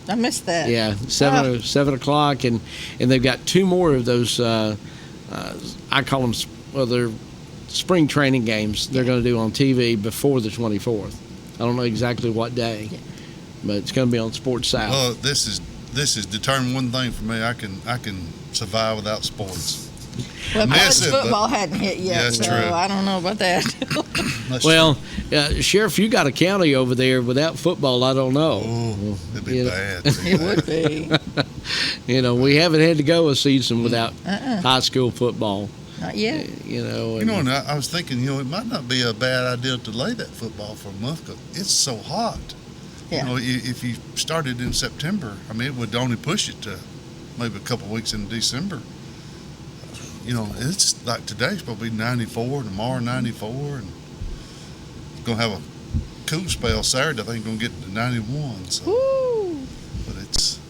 I missed that. Yeah, 7 o'clock, and they've got 2 more of those. I call them they're spring training games. They're going to do on TV before the 24th. I don't know exactly what day, but it's going to be on Sports South. Well, this is determined one thing for me. I can survive without sports. Well, college football hadn't hit yet, that's so true. I don't know about that. Well, Sheriff, you got a county over there without football. I don't know. Oh, it'd be bad. It would be. We haven't had to go a season without high school football. Not yet. And I was thinking, it might not be a bad idea to delay that football for a month because it's so hot. Yeah. If you started in September, it would only push it to maybe a couple of weeks in December. It's like today's supposed to be 94, tomorrow 94, and it's going to have a cool spell Saturday. I think going to get to 91. So, but it's,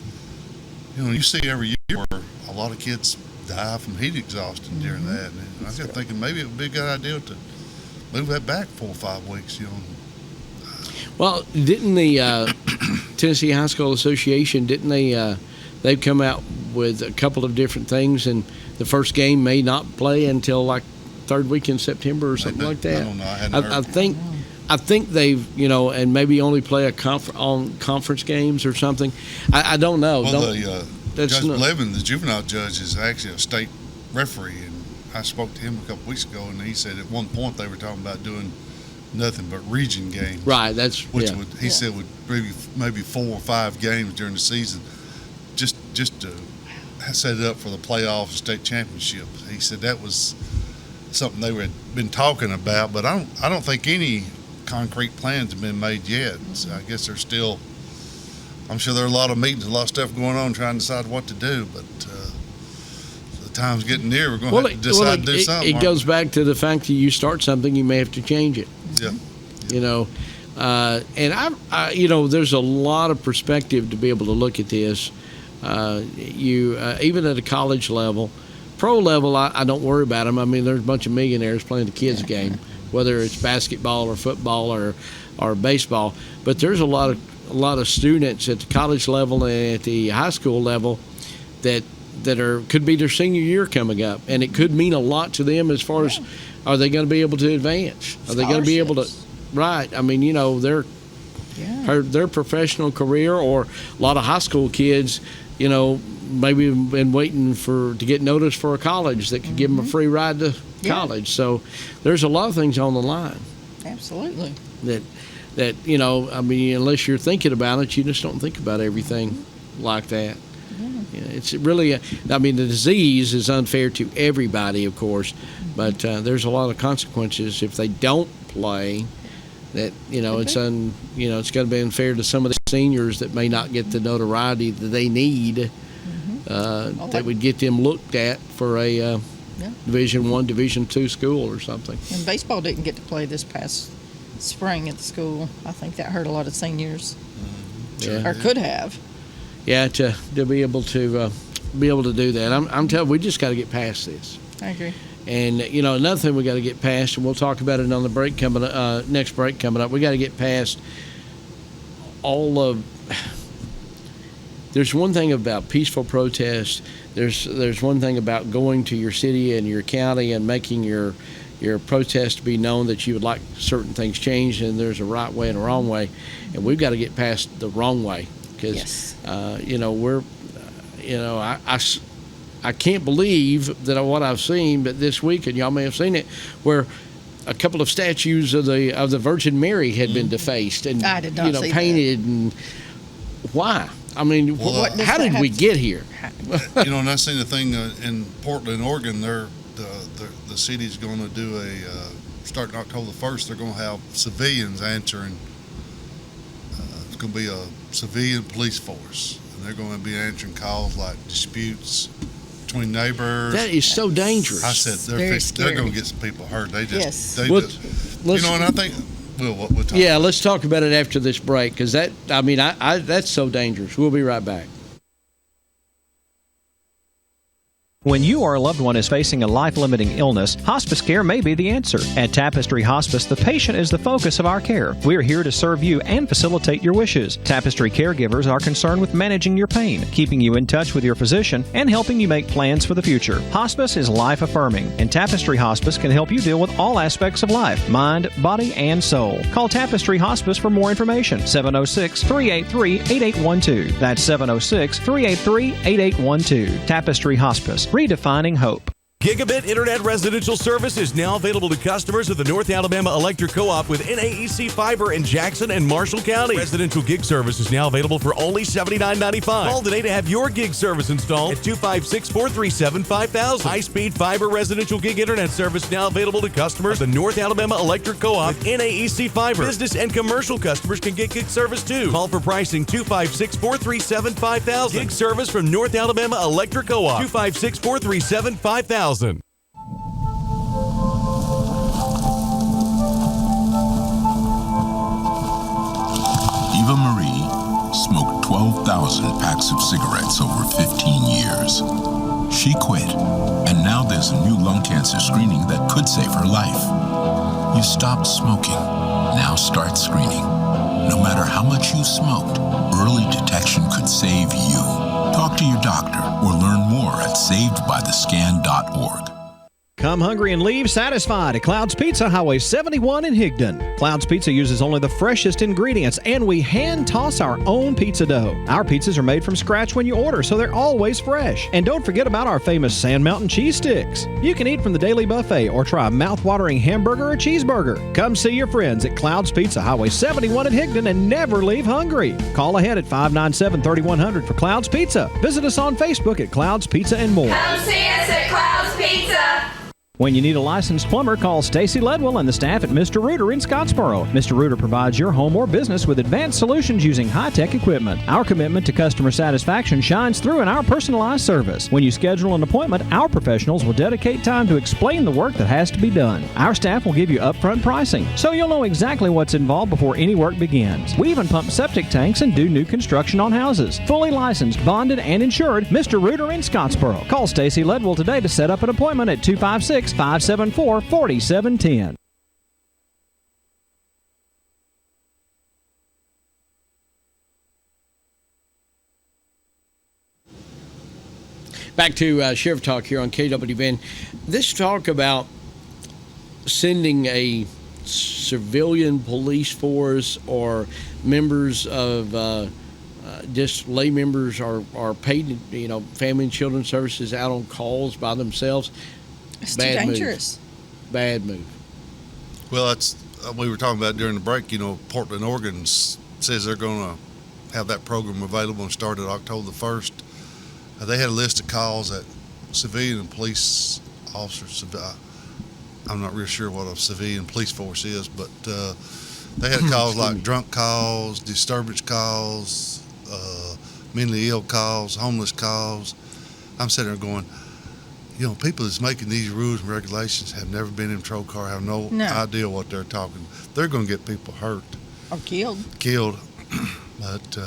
you see every year where a lot of kids die from heat exhaustion during that. And I got thinking maybe it would be a good idea to move that back 4 or 5 weeks. Well, didn't the Tennessee High School Association, they've come out with a couple of different things, and the first game may not play until like 3rd week in September or something like that. I don't know. I hadn't heard. I think they've, and maybe only play on conference games or something. I don't know. Well, Judge Levin, the juvenile judge, is actually a state referee, and I spoke to him a couple weeks ago, and he said at one point they were talking about doing nothing but region games. Right. He said would maybe 4 or 5 games during the season, just to set it up for the playoffs, state championships. He said that was something they had been talking about, but I don't think any concrete plans have been made yet. So I guess there's still. I'm sure there are a lot of meetings, a lot of stuff going on trying to decide what to do, but the time's getting near. We're going to have to decide to do something. It goes back to the fact that you start something, you may have to change it. Yeah. And there's a lot of perspective to be able to look at this. Even at a college level, pro level, I don't worry about them. I mean, there's a bunch of millionaires playing the kids' game, whether it's basketball or football or baseball. But there's a lot of students at the college level and at the high school level that could be their senior year coming up, and it could mean a lot to them as far as, are they going to be able to advance? Are they going to be able to? Right. I mean, their professional career, or a lot of high school kids, maybe been waiting to get noticed for a college that could give them a free ride to college. So there's a lot of things on the line. Absolutely. That I mean, unless you're thinking about it, you just don't think about everything like that. It's really, I mean, the disease is unfair to everybody, of course, but there's a lot of consequences if they don't play. That it's it's going to be unfair to some of the seniors that may not get the notoriety that they need. That would get them looked at for a Division I, Division II school or something. And baseball didn't get to play this past spring at the school. I think that hurt a lot of seniors, or could have. Yeah, to be able to do that. I'm telling you, we just got to get past this. I agree. And another thing we got to get past, and we'll talk about it on the break coming next break coming up. We got to get past all of. There's one thing about peaceful protest. There's one thing about going to your city and your county and making your protest be known that you would like certain things changed, and there's a right way and a wrong way, and we've got to get past the wrong way. Because I can't believe that what I've seen, but this week, and y'all may have seen it, where a couple of statues of the Virgin Mary had been defaced and I did not see painted. that. And why? I mean, how did we get here? And I seen the thing in Portland, Oregon. The city's going to do starting October 1st. They're going to have civilians answering. It's going to be a civilian police force, and they're going to be answering calls like disputes between neighbors. That is so dangerous. I said they're going to get some people hurt. They just, and I think we'll talk. Yeah, let's talk about it after this break, because that's so dangerous. We'll be right back. When you or a loved one is facing a life-limiting illness, hospice care may be the answer. At Tapestry Hospice, the patient is the focus of our care. We are here to serve you and facilitate your wishes. Tapestry caregivers are concerned with managing your pain, keeping you in touch with your physician, and helping you make plans for the future. Hospice is life-affirming, and Tapestry Hospice can help you deal with all aspects of life, mind, body, and soul. Call Tapestry Hospice for more information. 706-383-8812. That's 706-383-8812. Tapestry Hospice. Redefining hope. Gigabit Internet residential service is now available to customers of the North Alabama Electric Co-op with NAEC Fiber in Jackson and Marshall County. Residential gig service is now available for only $79.95. Call today to have your gig service installed at 256-437-5000. High-speed fiber residential gig internet service now available to customers of the North Alabama Electric Co-op with NAEC Fiber. Business and commercial customers can get gig service too. Call for pricing 256-437-5000. Gig service from North Alabama Electric Co-op. 256-437-5000. Eva Marie smoked 12,000 packs of cigarettes over 15 years. She quit, and now there's a new lung cancer screening that could save her life. You stopped smoking. Now start screening. No matter how much you smoked, early detection could save you. Talk to your doctor or learn more at savedbythescan.org. Come hungry and leave satisfied at Cloud's Pizza, Highway 71 in Higdon. Cloud's Pizza uses only the freshest ingredients, and we hand toss our own pizza dough. Our pizzas are made from scratch when you order, so they're always fresh. And don't forget about our famous Sand Mountain cheese sticks. You can eat from the daily buffet or try a mouth-watering hamburger or cheeseburger. Come see your friends at Cloud's Pizza, Highway 71 in Higdon, and never leave hungry. Call ahead at 597-3100 for Cloud's Pizza. Visit us on Facebook at Cloud's Pizza and more. Come see us at Cloud's Pizza. When you need a licensed plumber, call Stacy Ledwell and the staff at Mr. Rooter in Scottsboro. Mr. Rooter provides your home or business with advanced solutions using high-tech equipment. Our commitment to customer satisfaction shines through in our personalized service. When you schedule an appointment, our professionals will dedicate time to explain the work that has to be done. Our staff will give you upfront pricing, so you'll know exactly what's involved before any work begins. We even pump septic tanks and do new construction on houses. Fully licensed, bonded, and insured, Mr. Rooter in Scottsboro. Call Stacy Ledwell today to set up an appointment at 256-574-4710. Back to Sheriff Talk here on KWVN. This talk about sending a civilian police force or members of just lay members are paid, Family and Children's Services out on calls by themselves. It's Bad too move. dangerous. Bad move. Well, that's we were talking about during the break. Portland, Oregon says they're going to have that program available and start October the 1st. They had a list of calls that civilian and police officers. I'm not real sure what a civilian police force is, but they had calls like drunk calls, disturbance calls, mentally ill calls, homeless calls. I'm sitting there going, people that's making these rules and regulations have never been in a patrol car, have no idea what they're talking. They're going to get people hurt. Or killed. But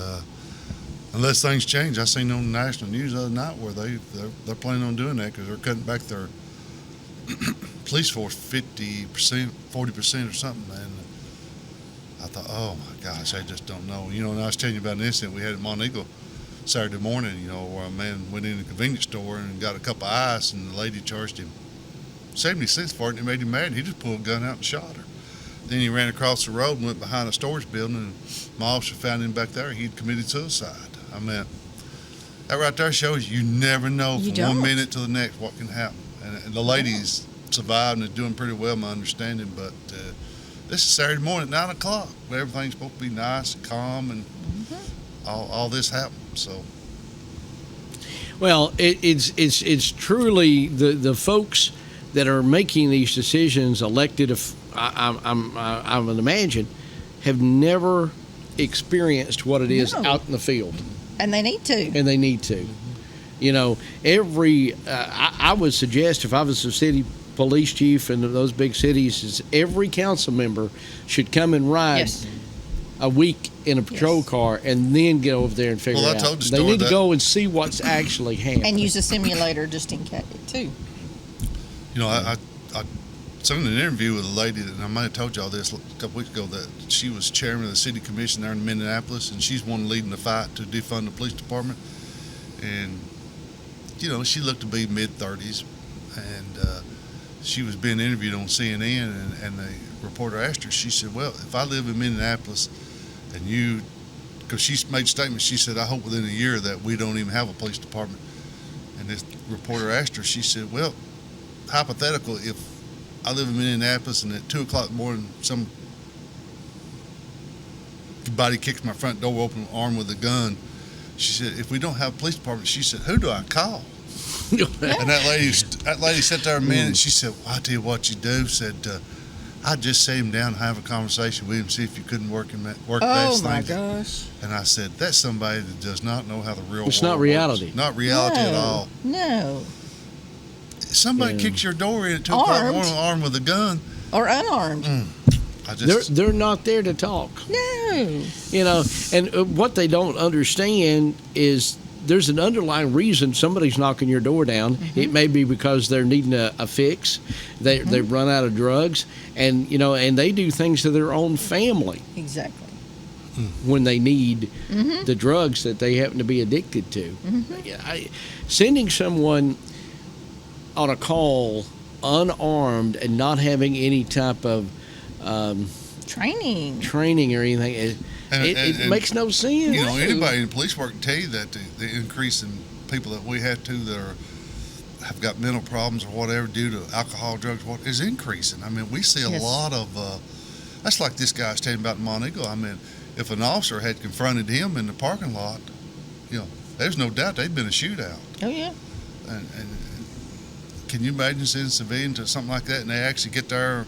unless things change, I seen on the national news the other night where they're planning on doing that because they're cutting back their police force 50%, 40% or something. And I thought, oh my gosh, I just don't know. And I was telling you about an incident we had at Montego Saturday morning, where a man went in a convenience store and got a cup of ice, and the lady charged him 70 cents for it, and it made him mad. He just pulled a gun out and shot her. Then he ran across the road and went behind a storage building, and my officer found him back there. He'd committed suicide. I mean, that right there shows you never know from one minute to the next what can happen. And the lady's survived and is doing pretty well, my understanding. But this is Saturday morning at 9 o'clock. Everything's supposed to be nice and calm, and all this happened. So, well, it's truly the folks that are making these decisions, elected. I would imagine, have never experienced what it is out in the field. And they need to. I would suggest, if I was a city police chief in those big cities, is every council member should come and ride a week in a patrol car and then get over there and figure it out. They need to go and see what's actually happening. And use a simulator just in case, too. I seen an interview with a lady that I might have told y'all this a couple weeks ago, that she was chairman of the city commission there in Minneapolis, and she's one leading the fight to defund the police department. And she looked to be mid-30s, and she was being interviewed on CNN, and the reporter asked her, she said, well, if I live in Minneapolis and because she made a statement, she said, I hope within a year that we don't even have a police department. And this reporter asked her, she said, well, hypothetical, if I live in Minneapolis and at 2 o'clock in the morning somebody kicks my front door open, armed with a gun, she said, if we don't have a police department, she said, who do I call? And that lady sat there a minute. She said, well, I tell you what you do. Said, I'd just sit him down and have a conversation with him, see if you couldn't work that thing. Oh my gosh! And I said, that's somebody that does not know how the real world It's not reality. Works. Not reality at all. No. Somebody kicks your door in at 2 o'clock in the morning, armed with a gun or unarmed. They're not there to talk. No. And what they don't understand is there's an underlying reason somebody's knocking your door down. It may be because they're needing a fix. They've run out of drugs, and they do things to their own family. Exactly. When they need the drugs that they happen to be addicted to. Sending someone on a call unarmed and not having any type of training or anything, it makes no sense. Anybody in police work can tell you that the increase in people that we have that have got mental problems or whatever due to alcohol, drugs, what is increasing. I mean, we see a lot of that's like this guy's telling about in Montego. I mean, if an officer had confronted him in the parking lot, there's no doubt they'd been a shootout. Oh yeah. And can you imagine sending a civilian to something like that, and they actually get there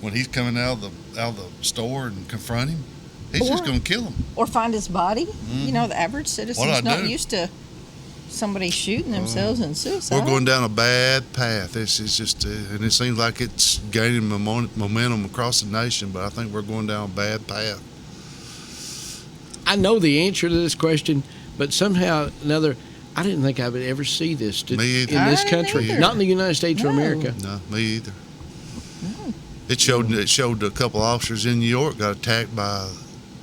when he's coming out of the store and confront him? He's just going to kill him. Or find his body. You know, the average citizen's not used to somebody shooting themselves in suicide. We're going down a bad path. It's just, and it seems like it's gaining momentum across the nation, but I think we're going down a bad path. I know the answer to this question, but somehow or another, I didn't think I would ever see this in this country. Not in the United States of America. No, me either. No. It showed a couple officers in New York got attacked by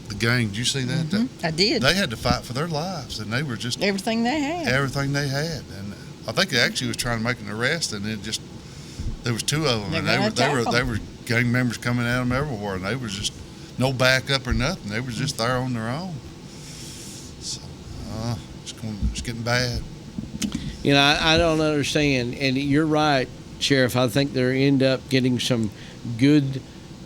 the gang. Did you see that? Mm-hmm. I did. They had to fight for their lives, and they were just everything they had. And I think they actually was trying to make an arrest, and there was two of them, and they were gang members coming at them everywhere, and they was just no backup or nothing. They was just there on their own. So it's getting bad. You know, I don't understand, and you're right, Sheriff. I think they end up getting some good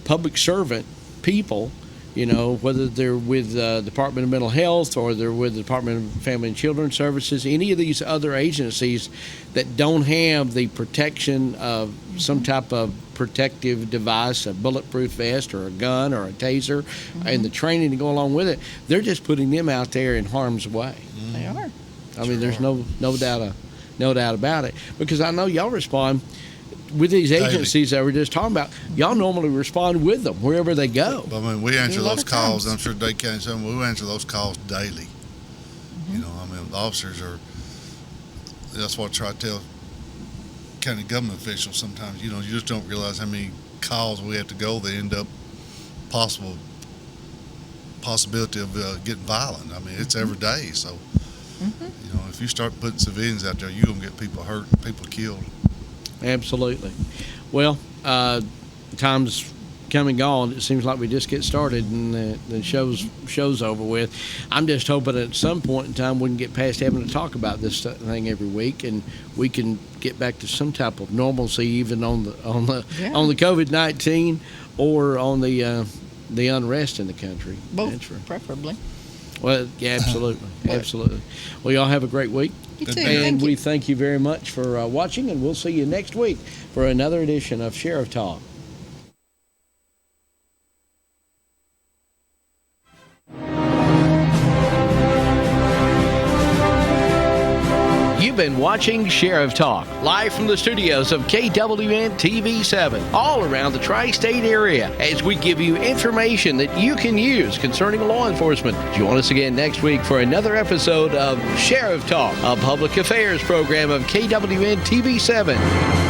public servant people, you know, whether they're with the Department of Mental Health or they're with the Department of Family and Children Services, any of these other agencies that don't have the protection of some type of protective device, a bulletproof vest or a gun or a taser, and the training to go along with it, they're just putting them out there in harm's way. They are. I mean, there's no doubt about it, because I know y'all respond with these agencies that we're just talking about. Y'all normally respond with them wherever they go. I mean, we answer those calls. I'm sure Dade County, we answer those calls daily. You know, I mean, the officers are. That's what I try to tell county government officials sometimes. You know, you just don't realize how many calls we have to go that end up possibility of getting violent. I mean, it's every day. So, you know, if you start putting civilians out there, you're gonna get people hurt, and people killed. Absolutely. Well, time's come and gone. It seems like we just get started and the show's over with. I'm just hoping at some point in time we can get past having to talk about this thing every week, and we can get back to some type of normalcy, even on the COVID-19 or on the unrest in the country. Both, preferably. Well, yeah, absolutely, absolutely. Well, y'all have a great week. You too. And we thank you very much for watching, and we'll see you next week for another edition of Sheriff Talk. You've been watching Sheriff Talk, live from the studios of KWN TV7, all around the tri-state area, as we give you information that you can use concerning law enforcement. Join us again next week for another episode of Sheriff Talk, a public affairs program of KWN TV7.